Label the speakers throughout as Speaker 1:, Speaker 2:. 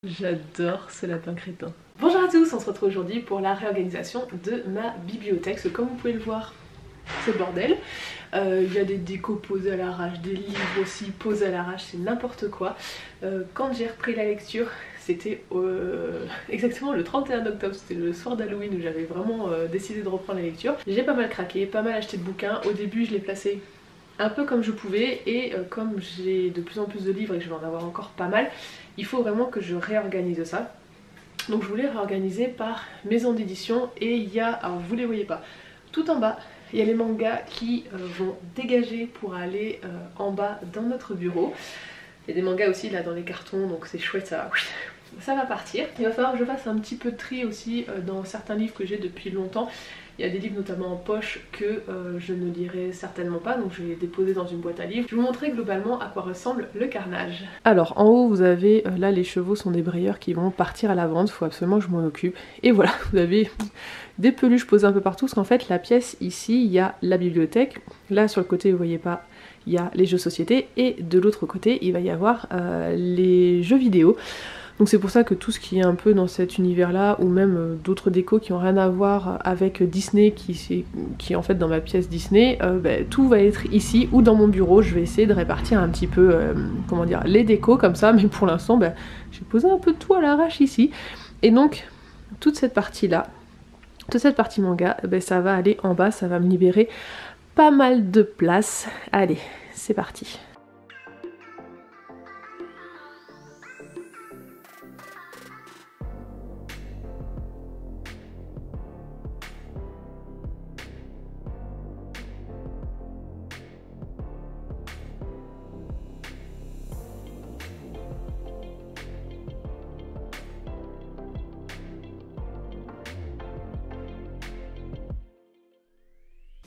Speaker 1: J'adore ce lapin crétin. Bonjour à tous, on se retrouve aujourd'hui pour la réorganisation de ma bibliothèque. Comme vous pouvez le voir, c'est le bordel. Il y a des décos posés à l'arrache, des livres aussi posés à l'arrache, c'est n'importe quoi. Quand j'ai repris la lecture, c'était exactement le 31 octobre, c'était le soir d'Halloween où j'avais vraiment décidé de reprendre la lecture. J'ai pas mal craqué, pas mal acheté de bouquins. Au début, je les plaçais un peu comme je pouvais et comme j'ai de plus en plus de livres et que je vais en avoir encore pas mal, il faut vraiment que je réorganise ça. Donc je voulais réorganiser par maison d'édition et il y a, alors vous les voyez pas, tout en bas il y a les mangas qui vont dégager pour aller en bas dans notre bureau. Il y a des mangas aussi là dans les cartons, donc c'est chouette, ça va partir. Il va falloir que je fasse un petit peu de tri aussi dans certains livres que j'ai depuis longtemps. Il y a des livres notamment en poche que je ne lirai certainement pas, donc je vais les déposer dans une boîte à livres. Je vais vous montrer globalement à quoi ressemble le carnage. Alors en haut vous avez, là les chevaux sont des brayeurs qui vont partir à la vente, il faut absolument que je m'en occupe. Et voilà, vous avez des peluches posées un peu partout, parce qu'en fait la pièce ici, il y a la bibliothèque. Là sur le côté vous voyez pas, il y a les jeux société, et de l'autre côté il va y avoir les jeux vidéo. Donc c'est pour ça que tout ce qui est un peu dans cet univers là, ou même d'autres décos qui ont rien à voir avec Disney, qui est en fait dans ma pièce Disney, tout va être ici ou dans mon bureau. Je vais essayer de répartir un petit peu comment dire, les décos comme ça, mais pour l'instant j'ai posé un peu de tout à l'arrache ici. Et donc toute cette partie là, toute cette partie manga, ça va aller en bas, ça va me libérer pas mal de place. Allez, c'est parti.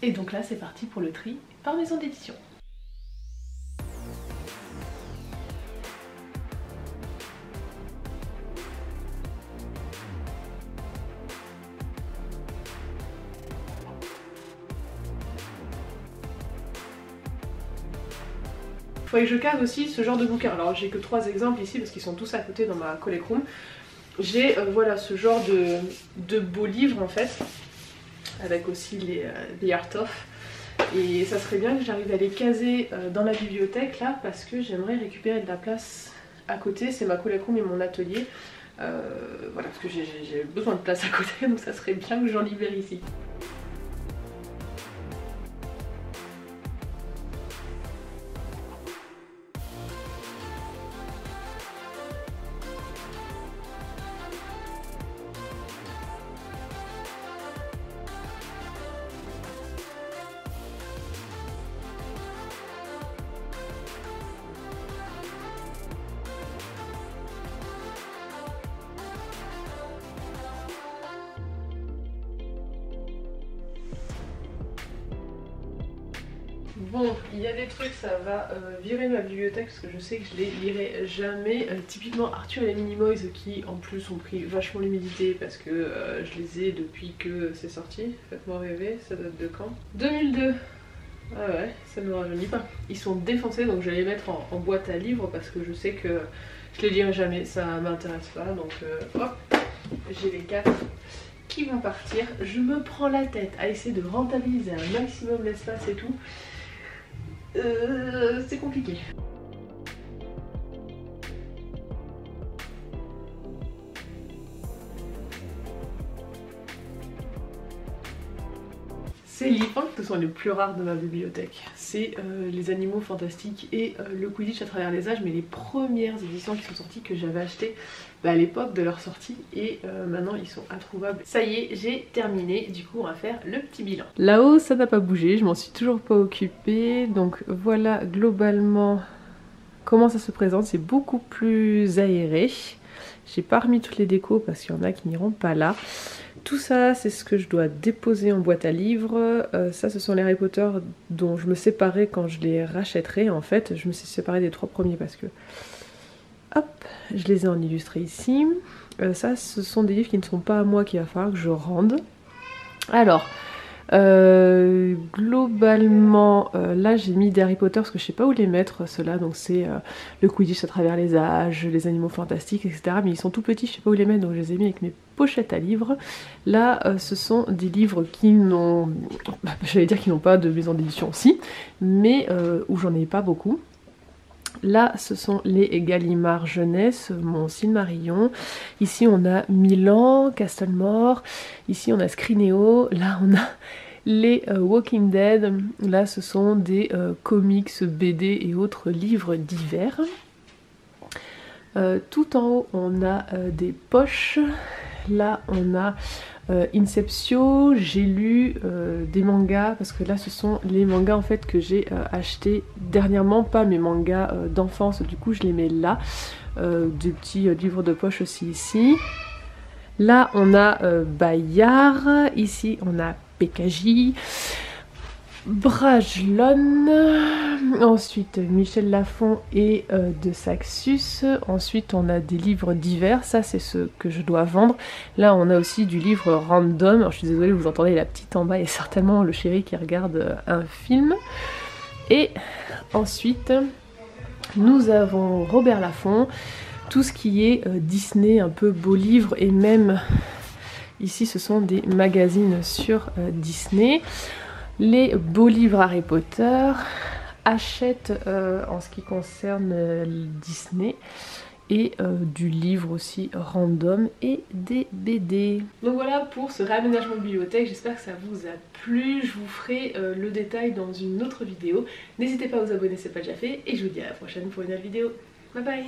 Speaker 1: Et donc là c'est parti pour le tri par maison d'édition. Il faudrait que je case aussi ce genre de bouquins. Alors j'ai que 3 exemples ici parce qu'ils sont tous à côté dans ma collect room. J'ai voilà ce genre de beaux livres en fait, avec aussi les art of. Et ça serait bien que j'arrive à les caser dans la bibliothèque là, parce que j'aimerais récupérer de la place à côté. C'est ma collect room et mon atelier. Voilà, parce que j'ai besoin de place à côté, donc ça serait bien que j'en libère ici. Bon, il y a des trucs, ça va virer ma bibliothèque parce que je sais que je les lirai jamais. Typiquement Arthur et les Minimoys qui en plus ont pris vachement l'humidité parce que je les ai depuis que c'est sorti. Faites-moi rêver, ça date de quand? 2002. Ah ouais, ça ne me rajeunit pas. Ils sont défoncés, donc je vais les mettre en boîte à livres parce que je sais que je les lirai jamais, ça m'intéresse pas. Donc hop, j'ai les 4 qui vont partir. Je me prends la tête à essayer de rentabiliser un maximum l'espace et tout. C'est compliqué. Ces livres, ce sont les plus rares de ma bibliothèque. C'est les animaux fantastiques et le Quidditch à travers les âges, mais les premières éditions qui sont sorties que j'avais achetées à l'époque de leur sortie, et maintenant ils sont introuvables. Ça y est, j'ai terminé, du coup on va faire le petit bilan. Là-haut ça n'a pas bougé, je m'en suis toujours pas occupée, donc voilà globalement comment ça se présente, c'est beaucoup plus aéré. J'ai pas remis toutes les décos parce qu'il y en a qui n'iront pas là. Tout ça, c'est ce que je dois déposer en boîte à livres. Ça, ce sont les Harry Potter dont je me séparais quand je les rachèterai. En fait, je me suis séparée des 3 premiers parce que... Hop, je les ai en illustré ici. Ça, ce sont des livres qui ne sont pas à moi qu'il va falloir que je rende. Alors, Globalement, là j'ai mis des Harry Potter parce que je sais pas où les mettre ceux-là, donc c'est le Quidditch à travers les âges, les animaux fantastiques, etc. Mais ils sont tout petits, je sais pas où les mettre, donc je les ai mis avec mes pochettes à livres. Là, ce sont des livres qui n'ont, j'allais dire qu'ils n'ont pas de maison d'édition, si, mais où j'en ai pas beaucoup. Là, ce sont les Gallimard Jeunesse, mon Silmarillion. Ici, on a Milan, Castlemore. Ici, on a Scrinéo. Là, on a les Walking Dead. Là, ce sont des comics, BD et autres livres divers. Tout en haut, on a des poches. Là, on a Inceptio, j'ai lu des mangas, parce que là ce sont les mangas en fait que j'ai achetés dernièrement, pas mes mangas d'enfance, du coup je les mets là. Des petits livres de poche aussi ici. Là on a Bayard, ici on a PKJ, Brajlon, ensuite Michel Lafon et de Saxus. Ensuite on a des livres divers, ça c'est ce que je dois vendre. Là on a aussi du livre random. Alors je suis désolée, vous entendez la petite en bas, et certainement le chéri qui regarde un film. Et ensuite nous avons Robert Laffont, tout ce qui est Disney, un peu beaux livres, et même ici ce sont des magazines sur Disney. Les beaux livres Harry Potter, Hachette en ce qui concerne Disney, et du livre aussi random et des BD. Donc voilà pour ce réaménagement de bibliothèque, j'espère que ça vous a plu. Je vous ferai le détail dans une autre vidéo. N'hésitez pas à vous abonner si ce n'est pas déjà fait, et je vous dis à la prochaine pour une nouvelle vidéo. Bye bye.